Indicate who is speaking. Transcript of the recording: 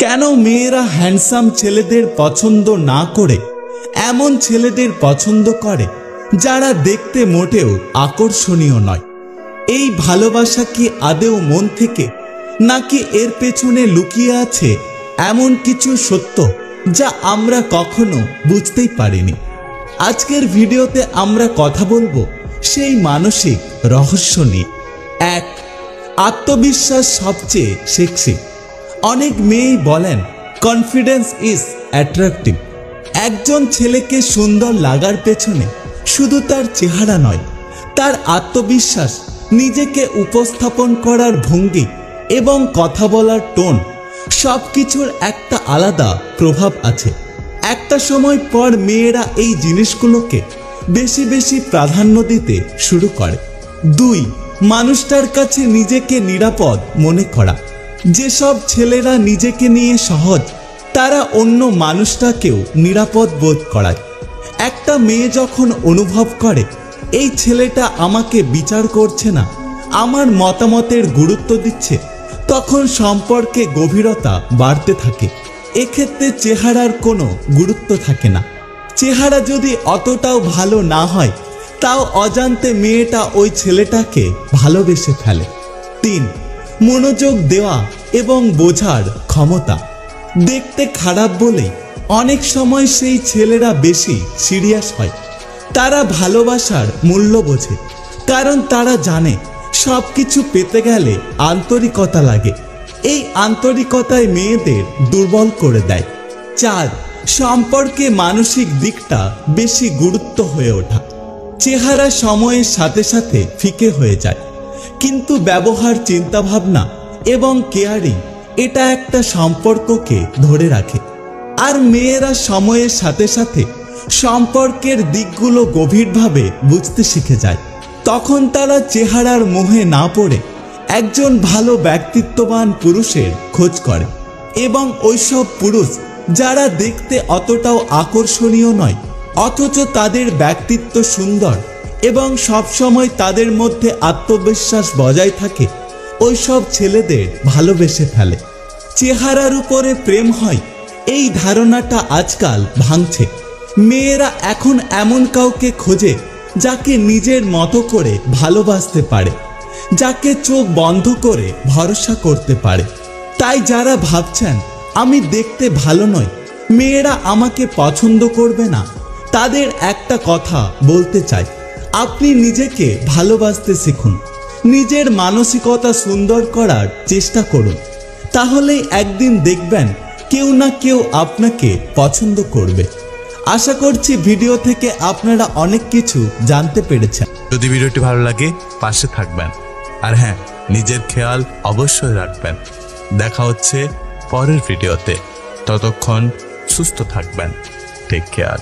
Speaker 1: কেন মেয়েরা হ্যান্ডসাম ছেলেদের পছন্দ না করে এমন ছেলেদের পছন্দ করে যারা দেখতে মোটেও আকর্ষণীয় নয়? এই ভালোবাসা কি আদৌ মন থেকে, নাকি এর পেছনে লুকিয়ে আছে এমন কিছু সত্য যা আমরা কখনো বুঝতেই পারিনি? আজকের ভিডিওতে আমরা কথা বলবো সেই মানসিক রহস্য নিয়ে। 1. আত্মবিশ্বাস সবচেয়ে সেক্সি। অনেক মেয়েই বলেন কনফিডেন্স ইজ অ্যাট্রাক্টিভ। একজন ছেলেকে সুন্দর লাগার পেছনে শুধু তার চেহারা নয়, তার আত্মবিশ্বাস, নিজেকে উপস্থাপন করার ভঙ্গি এবং কথা বলার টোন, সব কিছুর একটা আলাদা প্রভাব আছে। একটা সময় পর মেয়েরা এই জিনিসগুলোকে বেশি বেশি প্রাধান্য দিতে শুরু করে। 2. মানুষটার কাছে নিজেকে নিরাপদ মনে করা। যেসব ছেলেরা নিজেকে নিয়ে সহজ, তারা অন্য মানুষটাকেও নিরাপদ বোধ করায়। একটা মেয়ে যখন অনুভব করে এই ছেলেটা আমাকে বিচার করছে না, আমার মতামতের গুরুত্ব দিচ্ছে, তখন সম্পর্কে গভীরতা বাড়তে থাকে। এক্ষেত্রে চেহারার কোনো গুরুত্ব থাকে না। চেহারা যদি অতটাও ভালো না হয়, তাও অজান্তে মেয়েটা ওই ছেলেটাকে ভালোবেসে ফেলে। 3. মনোযোগ দেওয়া এবং বোঝার ক্ষমতা। দেখতে খারাপ বলেই অনেক সময় সেই ছেলেরা বেশি সিরিয়াস হয়। তারা ভালোবাসার মূল্য বোঝে, কারণ তারা জানে সব কিছু পেতে গেলে আন্তরিকতা লাগে। এই আন্তরিকতায় মেয়েদের দুর্বল করে দেয়। 4. সম্পর্কে মানসিক দিকটা বেশি গুরুত্ব হয়ে ওঠা। চেহারা সময়ের সাথে সাথে ফিকে হয়ে যায়, কিন্তু ব্যবহার, চিন্তাভাবনা এবং কেয়ারিং, এটা একটা সম্পর্ককে ধরে রাখে। আর মেয়েরা সময়ের সাথে সাথে সম্পর্কের দিকগুলো গভীরভাবে বুঝতে শিখে যায়। তখন তারা চেহারার মোহে না পড়ে একজন ভালো ব্যক্তিত্ববান পুরুষের খোঁজ করে, এবং ওইসব পুরুষ যারা দেখতে অতটাও আকর্ষণীয় নয়, অথচ তাদের ব্যক্তিত্ব সুন্দর এবং সবসময় তাদের মধ্যে আত্মবিশ্বাস বজায় থাকে, ওইসব ছেলেদের ভালোবেসে ফেলে। চেহারার উপরে প্রেম হয়, এই ধারণাটা আজকাল ভাঙছে। মেয়েরা এখন এমন কাউকে খোঁজে যাকে নিজের মতো করে ভালোবাসতে পারে, যাকে চোখ বন্ধ করে ভরসা করতে পারে। তাই যারা ভাবছেন আমি দেখতে ভালো নই, মেয়েরা আমাকে পছন্দ করবে না, তাদের একটা কথা বলতে চাই, আপনি নিজেকে ভালোবাসতে শিখুন, নিজের মানসিকতা সুন্দর করার চেষ্টা করুন। তাহলেই একদিন দেখবেন কেউ না কেউ আপনাকে পছন্দ করবে। আশা করছি ভিডিও থেকে আপনারা অনেক কিছু জানতে পেরেছেন।
Speaker 2: যদি ভিডিওটি ভালো লাগে পাশে থাকবেন, আর হ্যাঁ, নিজের খেয়াল অবশ্যই রাখবেন। দেখা হচ্ছে পরের ভিডিওতে, ততক্ষণ সুস্থ থাকবেন। Take care.